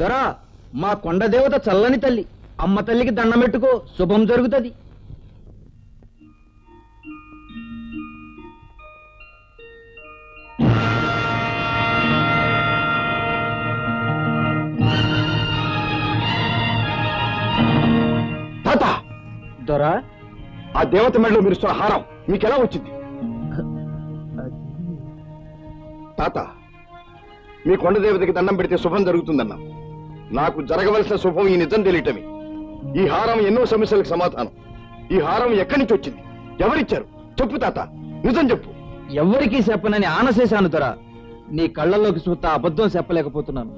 దొరా మా కొండ దేవత చల్లని తల్లి అమ్మ తల్లికి దండం పెట్టుకో శుభం జరుగుతుంది. తాత దొరా ఆ దేవత మెడలో మెరుస్తున్న హారం మీకెలా వచ్చింది? తాత మీ కొండ దేవతకి దండం పెడితే శుభం జరుగుతుందన్నా. నాకు జరగవలసిన శుభం ఈ నిజం తెలియటమే. ఈ హారం ఎన్నో సమస్యలకు సమాధానం. ఈ హారం ఎక్కడి నుంచి వచ్చింది? ఎవరిచ్చారు? చెప్పు తాత, నిజం చెప్పు. ఎవరికీ చెప్పనని ఆనసేశాను దొరా. నీ కళ్ళల్లోకి చూస్తా అబద్ధం చెప్పలేకపోతున్నాను.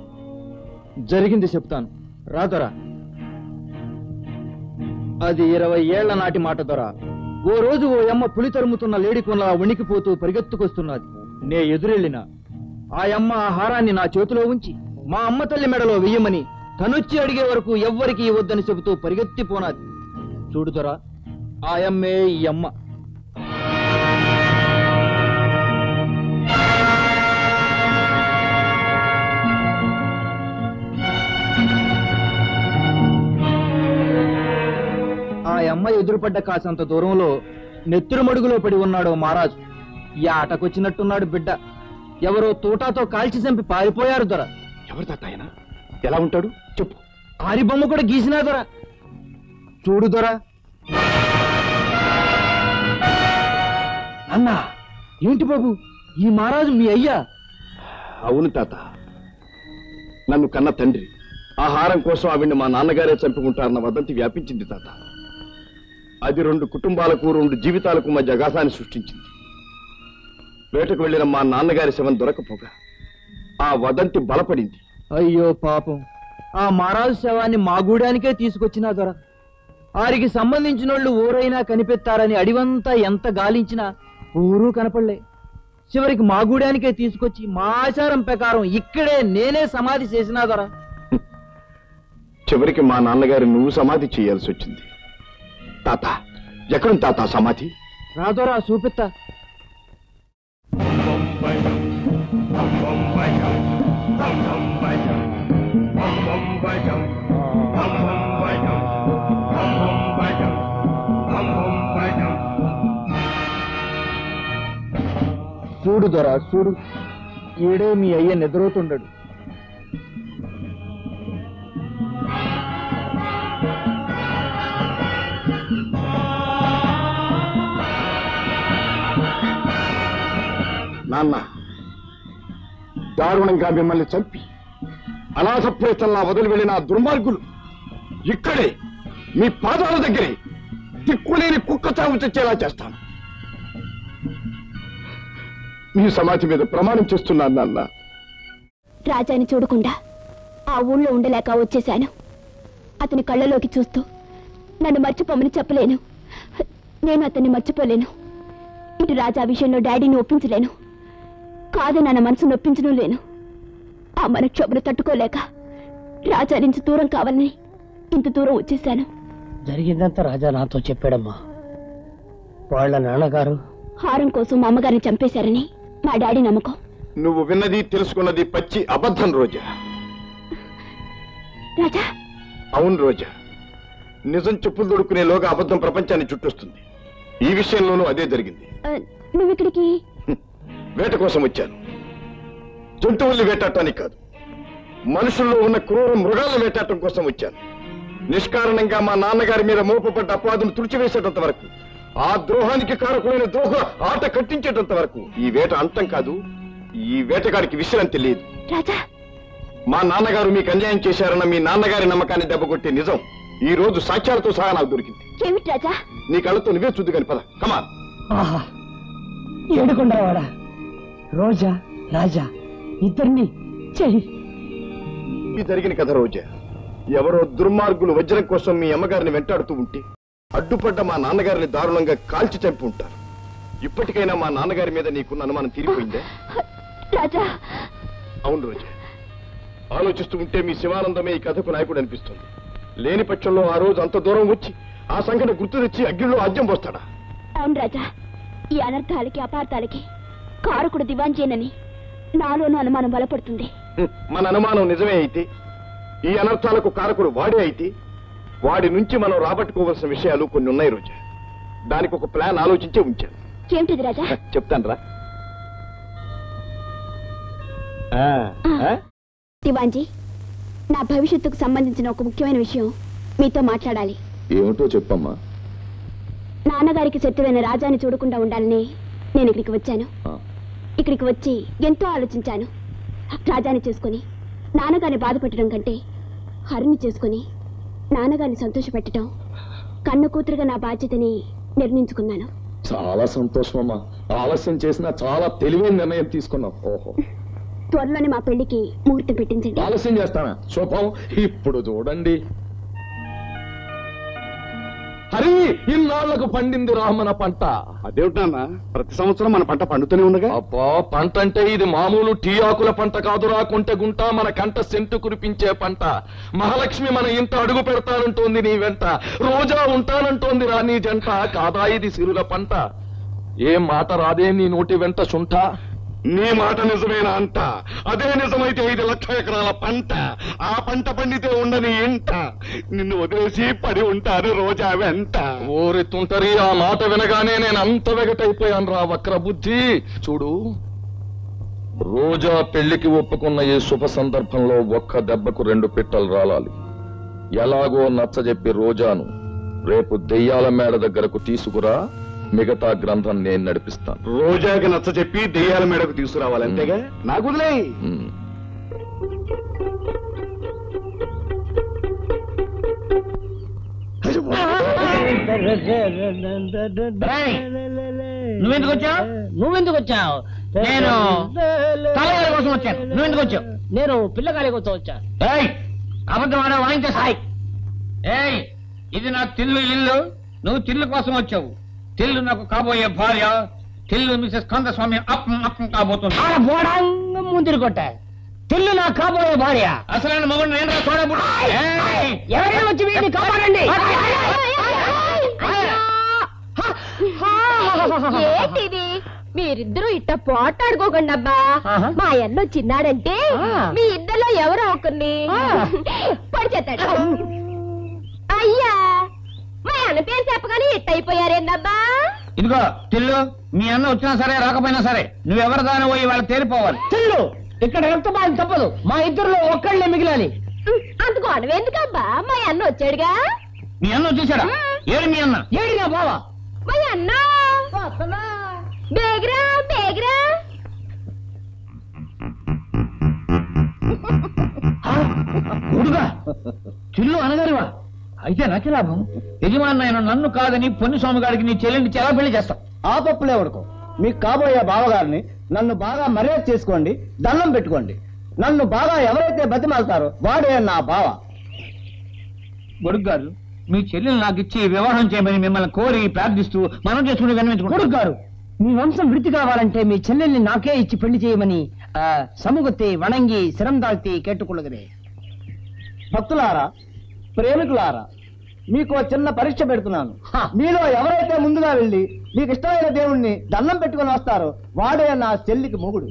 జరిగింది చెప్తాను రా దొరా. అది 20 ఏళ్ల నాటి మాట దొరా. ఓ రోజు ఓ అమ్మ పులి తరుముతున్న లేడికొనలా వణికిపోతూ పరిగెత్తుకొస్తున్నది. నే ఎదురెళ్ళినా ఆ అమ్మ ఆ హారాన్ని నా చేతిలో ఉంచి మా అమ్మ తల్లి మెడలో వెయ్యమని తనొచ్చి అడిగే వరకు ఎవ్వరికి ఇవ్వద్దని చెబుతూ పరిగెత్తిపోనాది. చూడు దొరా, ఆ అమ్మే ఈ అమ్మ. ఆ అమ్మ ఎదురుపడ్డ కాసంత దూరంలో నెత్తురు మడుగులో పడి ఉన్నాడు మహారాజు. ఈ ఆటకొచ్చినట్టున్నాడు బిడ్డ. ఎవరో తోటాతో కాల్చి చంపి పారిపోయారు దొర. ఎవరు తాత ఆయన? ఎలా ఉంటాడు చెప్పు. ఆరి బొమ్మ కూడా గీసినా దొర. చూడు దొర. అన్నా ఏంటి బాబు, ఈ మహారాజు మీ అయ్యా? అవును తాత, నన్ను కన్న తండ్రి. ఆ హారం కోసం ఆవిడ్ని మా నాన్నగారే చంపుకుంటారన్న వదంతి వ్యాపించింది తాత. అది 2 కుటుంబాలకు 2 జీవితాలకు మధ్య అగాధాన్ని సృష్టించింది. వేటకు వెళ్లిన మా నాన్నగారి శవం దొరకపోగా ఆ వదంతి బలపడింది. అయ్యో పాపం, ఆ మహారాజు శవాన్ని మా గూడానికే తీసుకొచ్చినా దొర. వారికి సంబంధించిన వాళ్ళు ఊరైనా కనిపెత్తారని అడివంతా ఎంత గాలించినా ఊరు కనపడలే. చివరికి మా గూడానికే తీసుకొచ్చి మా ఆచారం ప్రకారం ఇక్కడే నేనే సమాధి చేసినా దొర. చివరికి మా నాన్నగారి నువ్వు సమాధి చేయాల్సి వచ్చింది. తాత ఎక్కడుంది తాత సమాధి? రాదోరా చూపిత్తా. చూడు దొరా చూడు, ఈడే మీ అయ్య నిద్రవుతుండడు. నాన్న దారుణంగా మిమ్మల్ని చంపి అనాథ ప్రేతంలా వదిలి వెళ్ళిన దుర్మార్గులు ఇక్కడే మీ పాదాల దగ్గరే దిక్కులేని కుక్క చావు తెచ్చేలా చేస్తాను. మీ సమాధి మీద ప్రమాణం చేస్తున్నాను నాన్న. రాజాని చూడకుండా ఆ ఊళ్ళో ఉండలేక వచ్చేశాను. అతని కళ్ళలోకి చూస్తూ నన్ను మర్చిపోమని చెప్పలేను. నేను అతన్ని మర్చిపోలేను. ఇటు రాజా విషయంలో డాడీని ఒప్పించలేను. కాదు నా మనసు నొప్పించడం లేను. ఆ మనక్షోభను తట్టుకోలేక రాజా నుంచి దూరం కావాలని ఇంత దూరం వచ్చేశాను. జరిగిందంతా రాజా నాతో చెప్పాడమ్మా. వాళ్ళ నాన్నగారు హారం కోసం మా అమ్మగారిని చంపేశారని మా డాడీ నమ్మకం. నువ్వు విన్నది తెలుసుకున్నది పచ్చి అబద్ధం రోజా. రాజా అవును రోజా, నిజం చెప్పులు దొడుకునేలోగా అబద్ధం ప్రపంచాన్ని చుట్టొస్తుంది. ఈ విషయంలోనూ అదే జరిగింది. నువ్వు ఇక్కడికి వేట కోసం వచ్చాను. జంతువుల్ని వేటాడటానికి కాదు, మనుషుల్లో ఉన్న క్రూర మృగాలను వేటాడటం కోసం వచ్చాను. నిష్కారణంగా మా నాన్నగారి మీద మోపబడ్డ అపవాదును తుడిచివేసేటంత వరకు, ఆ ద్రోహానికి కారకులైన ద్రోహ ఆట కట్టించేటంత వరకు ఈ వేట అంతం కాదు. ఈ వేటగాడికి విషయం తెలియదు. మా నాన్నగారు మీకు అన్యాయం చేశారన్న మీ నాన్నగారి నమ్మకాన్ని దెబ్బకొట్టే నిజం ఈ రోజు సాక్ష్యాలతో సహా నాకు దొరికింది. నీ కళ్ళతో నువ్వే చూద్దు కాని పద. కమాన్. ఏడుకొండవాడా, రోజా రాజా ఇద్దరిని చెయ్యి. ఈ జరిగిన కథ రోజా. ఎవరో దుర్మార్గులు వజ్రం కోసం మీ అమ్మగారిని వెంటాడుతూ ఉంటే అడ్డుపడ్డ మా నాన్నగారిని దారుణంగా కాల్చి చంపి ఉంటారు. ఇప్పటికైనా మా నాన్నగారి మీద నీకున్న అనుమానం తీరిపోయిందే? అవును రోజా, ఆలోచిస్తూ ఉంటే మీ శివానందమే ఈ కథకు నాయకుడు అనిపిస్తుంది. లేని పక్షంలో ఆ రోజు అంత దూరం వచ్చి ఆ సంఘటన గుర్తు తెచ్చి అగ్నిలో ఆజ్యం పోస్తాడా? అవును రాజా, ఈ అనర్థాలకి అపార్థాలకి కారకుడు దివాంజేనని నాలోనూ అనుమానం బలపడుతుంది. మన అనుమానం నిజమే అయితే ఈ అనర్థాలకు కారకుడు వాడే అయితే వాడి నుంచి మనం రాబట్టుకోవాల్సిన విషయాలు కొన్ని ఉన్నాయి రోజా. దానికి ఒక ప్లాన్ ఆలోచించే ఉంచాను. ఏమిటిది రాజా? చెప్తాను రా. దివాంజీ, నా భవిష్యత్తుకు సంబంధించిన ఒక ముఖ్యమైన విషయం మీతో మాట్లాడాలి. ఏమిటో చెప్పమ్మా. నాన్నగారికి శత్రువైన రాజాని చూడకుండా ఉండాలని నేను ఇక్కడికి వచ్చాను. ఇక్కడికి వచ్చి ఎంతో ఆలోచించాను. రాజాని చేసుకుని నాన్నగారిని బాధ పెట్టడం కంటే హరిని చేసుకుని నాన్నగారిని సంతోషపెట్టడం కన్న కూతురుగా నా బాధ్యతని నిర్ణయించుకున్నాను. చాలా సంతోషమమ్మా. ఆలస్యం చేసినా చాలా తెలివైన నిర్ణయం తీసుకున్నావు. ఓహో, త్వరలోనే మా పెళ్లికి ముహూర్తం పెట్టించండి. ఆలస్యం చేస్తానా? శుభం. ఇప్పుడు చూడండి. హరి, ఇన్నాళ్లకు పండింది రామన పంట. అదేమిటన్నా ప్రతి సంవత్సరం మన పంట పండుతూనే ఉండగా? అబ్బా, పంట అంటే ఇది మామూలు టీ ఆకుల పంట కాదురా. కొంటె గుంట మన కంట సెంటు కురిపించే పంట. మహాలక్ష్మి మన ఇంట అడుగు పెడతానంటోంది నీ వెంట. రోజా ఉంటానంటోంది రా నీ జంట. కాదా ఇది సిరుల పంట? ఏం మాట రాదే నీ నోటి వెంట శుంఠ? నీ మాట నిజమేనా అంట? అదే నిజమైతే 5 లక్షల ఎకరాల పంట. ఆ పంట పండితే ఉండని ఇంట. నిన్ను వదిలేసి పడి ఉంటారు రోజా వెంట. ఓరెత్తుంటరి, ఆ మాట వినగానే నేను అంత వెగటైపోయాను రా వక్ర బుద్ధి. చూడు, రోజా పెళ్లికి ఒప్పుకున్న ఈ శుభ సందర్భంలో ఒక్క దెబ్బకు 2 పిట్టలు రాలాలి. ఎలాగో నచ్చజెప్పి రోజాను రేపు దెయ్యాల మేడ దగ్గరకు తీసుకురా. మిగతా గ్రంథం నేను నడిపిస్తాను. రోజాకి నచ్చ చెప్పి దెయ్యాల మేడకు తీసుకురావాలి, అంతేగా? నాకు వదిలే. నువ్వెందుకు వచ్చావు? నువ్వెందుకు వచ్చావు? నేను తలగాలి కోసం వచ్చాను. నువ్వెందుకు వచ్చావు? నేను పిల్లగాలి కోసం వచ్చాను. అబద్ధం ఆడ వాయించే సాయి. ఇది నా తిల్లు ఇల్లు. నువ్వు తిల్లు కోసం వచ్చావు. తిల్లు నాకు కాబోయే భార్య. తిల్లు మిసెస్ కందస్వామి అప్పం కాబోతుంది. ముందు కొట్ట. తిల్లు నాకు కాబోయే భార్య. అసలైన మగడు నేను చూడబుడు. ఎవరైనా వచ్చి వీడిని కాపాడండి. ఏంటిది? మీరిద్దరూ ఇట్ట పోటాడుకోకండి అబ్బా. మా అన్న చిన్నాడంటే మీ ఇద్దరిలో ఎవరో ఒకరిని పడిచేస్తాడు. అయ్యా, మా అన్న పేరు చెప్పగానే ఇట్టయిపోయారేందబ్బా? ఇదిగో తిల్లు, మీ అన్న వచ్చినా సరే రాకపోయినా సరే నువ్వెవరు దాని పోయి వాళ్ళు తేలిపోవాలి. తిల్లు, ఇక్కడ ఎంత బాగా తప్పదు. మా ఇద్దరులో ఒక్కళ్ళే మిగిలాలి. అందుకు అనవెందుకబ్బా? మా అన్న వచ్చాడుగా. మీ అన్న వచ్చేసాడా? ఏడు మీ అన్న? ఏడి నా బావా? మా అన్న బేగరా బేగరా. గుడుగా చిల్లు అనగారివా? అయితే నాకే లాభం. యజమాని ఆయన నన్ను కాదని పొన్నుస్వామి గారికి నీ చెల్లిని చాలా పెళ్లి చేస్తాం. ఆ పప్పులే ఉడకం. మీకు కాబోయే బావగారిని నన్ను బాగా మర్యాద చేసుకోండి, దండం పెట్టుకోండి. నన్ను బాగా ఎవరైతే బతిమాలుతారో వాడే నా బావ. గొడుగు గారు, మీ చెల్లెలు నాకు ఇచ్చి వివాహం చేయమని మిమ్మల్ని కోరి ప్రార్థిస్తూ మనం చేసుకుని విన్నవించుకుంటాం. గొడుగు గారు, మీ వంశం వృద్ధి కావాలంటే మీ చెల్లెల్ని నాకే ఇచ్చి పెళ్లి చేయమని సముగొత్తి వణంగి శిరం దాల్తి కేట్టుకున్నదే. భక్తులారా, ప్రేమికులారా, మీకు చిన్న పరీక్ష పెడుతున్నాను. మీలో ఎవరైతే ముందుగా వెళ్ళి మీకు ఇష్టమైన దేవుణ్ణి దండం పెట్టుకుని వస్తారో వాడే నా చెల్లికి మొగుడు.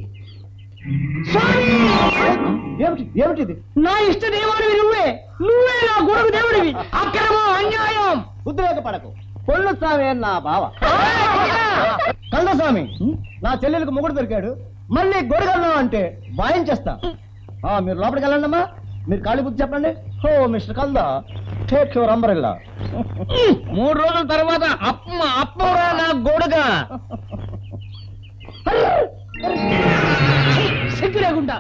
ఏమిటిది? నా ఇష్ట దేవుడివి నువ్వే. నువ్వే నా గొడుగు దేవుడివి. అక్రమం, అన్యాయం. ఉద్రేకపడకు. పొన్నుస్వామి నా బావ. కందస్వామి, నా చెల్లెలకు మొగుడు దొరికాడు. మళ్ళీ గొడుగన్నా అంటే వాయించేస్తా. మీరు లోపలికి వెళ్ళండి అమ్మా. మీరు ఖాళీ బుద్ధి చెప్పండి. ఓ మిస్టర్ కంద, టేక్ యువర్ అంబ్రెల్లా. 3 రోజుల తర్వాత అప్పరా నా గొడుగా. సిగ్గు లేకుండా